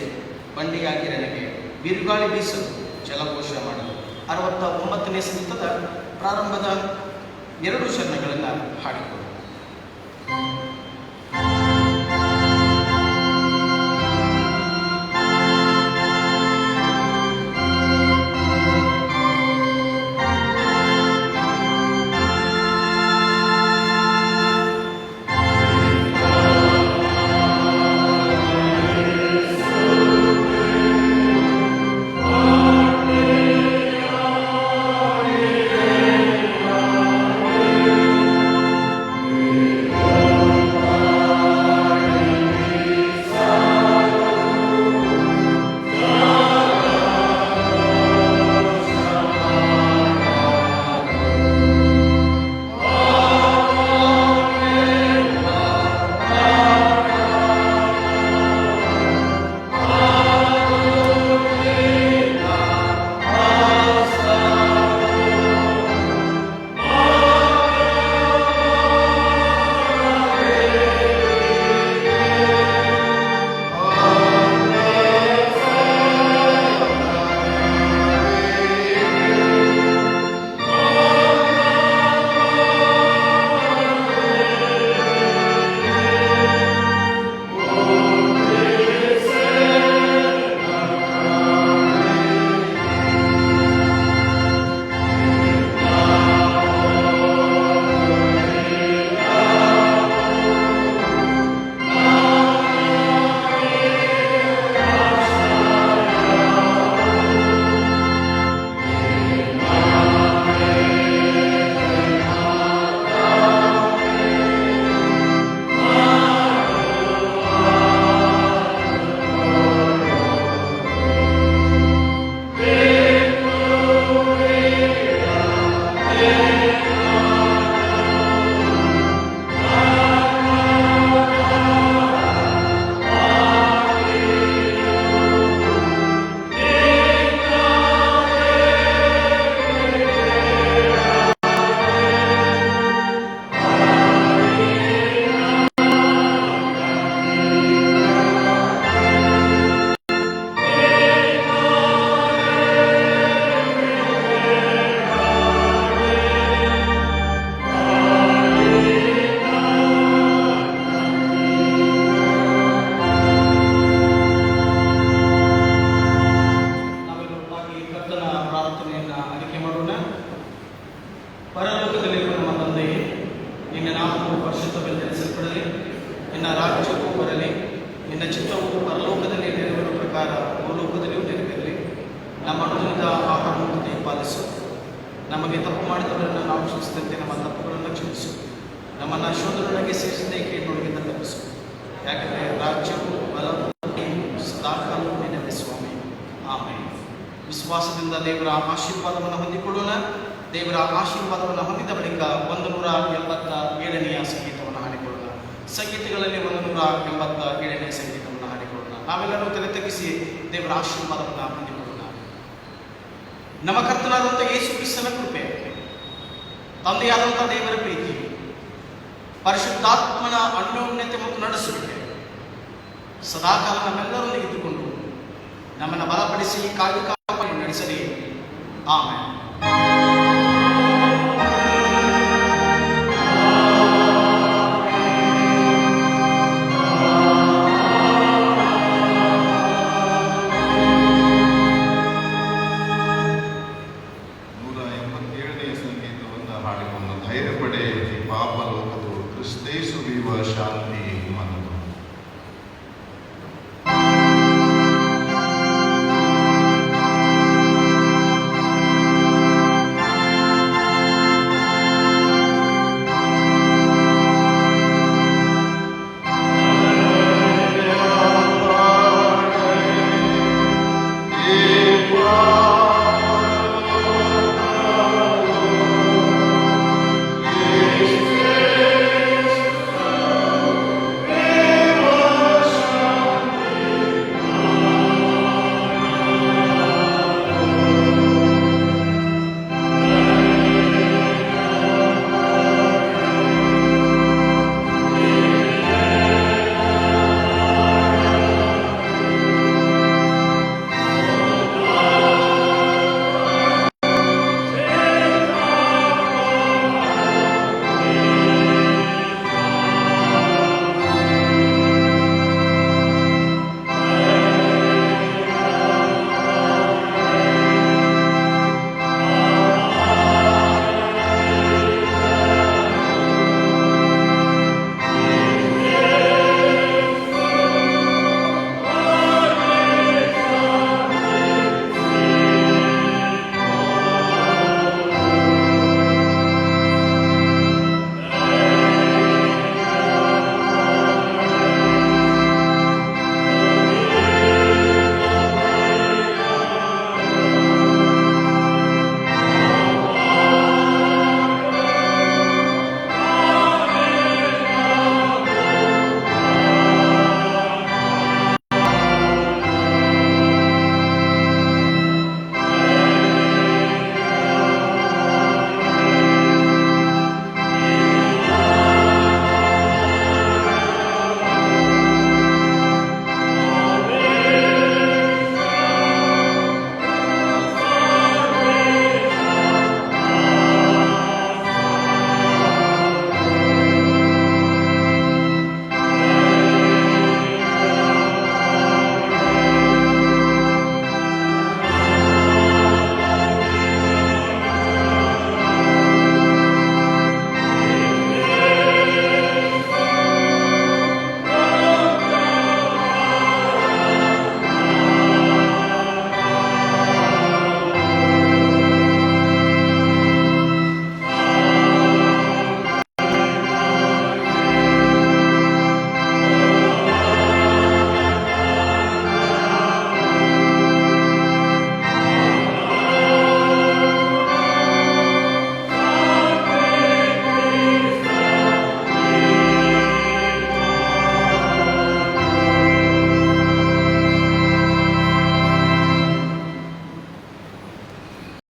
ಬಂಡೆಯಾಗಿ ನನಗೆ ಬಿರುಗಾಳಿ ಬೀಸಲು ಜಲಘೋಷ ಮಾಡಲು. 69ನೇ ಸಂಗೀತದ ಪ್ರಾರಂಭದ 2 ಶರಣಗಳನ್ನು ಹಾಡಿಕೊಳ್ಳೋಣ. ನಿನ್ನ ರಾಜ್ಯವು ಬರಲಿ, ನಿನ್ನ ಚಿತ್ತವು ಪರಲೋಕದಲ್ಲಿ ನೆರವೇರುವ ಪ್ರಕಾರ ಭೂಲೋಕದಲ್ಲಿಯೂ ನೆರವೇರಲಿ. ನಮ್ಮ ಅನುದಿನದ ಆಹಾರವನ್ನು ಪಾಲಿಸು. ನಮಗೆ ತಪ್ಪು ಮಾಡಿದವರನ್ನು ನಾವು ಕ್ಷಮಿಸಿದಂತೆ ನಮ್ಮ ತಪ್ಪುಗಳನ್ನು ಕ್ಷಮಿಸು. ನಮ್ಮನ್ನು ಶೋಧನೆಗೆ ಸೇರಿಸದೆ ಕೇಳಿನೊಳಗಿಂದ ತಪ್ಪಿಸು. ಯಾಕಂದರೆ ರಾಜ್ಯವು ಬಲವು ಸದಾಕಾಲವೂ ನಿನ್ನವೇ ಸ್ವಾಮಿ. ಆಮೇಲೆ ವಿಶ್ವಾಸದಿಂದ ದೇವರ ಆಶೀರ್ವಾದವನ್ನು ಹೊಂದಿಕೊಳ್ಳೋಣ. ದೇವರ ಆಶೀರ್ವಾದವನ್ನು ಹೊಂದಿದ ಬಳಿಕ 187ನೇ ಸಂಗೀತವನ್ನು ಹಾಡಿಕೊಳ್ಳೋಣ. ಸಂಗೀತಗಳಲ್ಲಿ 187ನೇ ಸಂಗೀತವನ್ನು ಹಾಡಿಕೊಳ್ಳೋಣ. ನಾವೆಲ್ಲರೂ ತಲೆ ತಗ್ಗಿಸಿ ದೇವರ ಆಶೀರ್ವಾದವನ್ನು ಹೊಂದಿಕೊಳ್ಳೋಣ. ನಮ್ಮ ಕರ್ತನಾದಂಥ ಯೇಸು ಕ್ರಿಸ್ತನ ಕೃಪೆ, ತಂದೆಯಾದಂಥ ದೇವರ ಪ್ರೀತಿ, ಪರಿಶುದ್ಧಾತ್ಮನ ಅನ್ಯೋನ್ಯತೆ ಮತ್ತು ನಡೆಸುವಿಕೆ ಸದಾಕಾಲ ನಮ್ಮೆಲ್ಲರೊಂದಿಗೆ ಇದ್ದುಕೊಂಡು ನಮ್ಮನ್ನು ಬಲಪಡಿಸಿ ಕಾಗಿ ನಡೆಸಲಿ. ಆಮೇಲೆ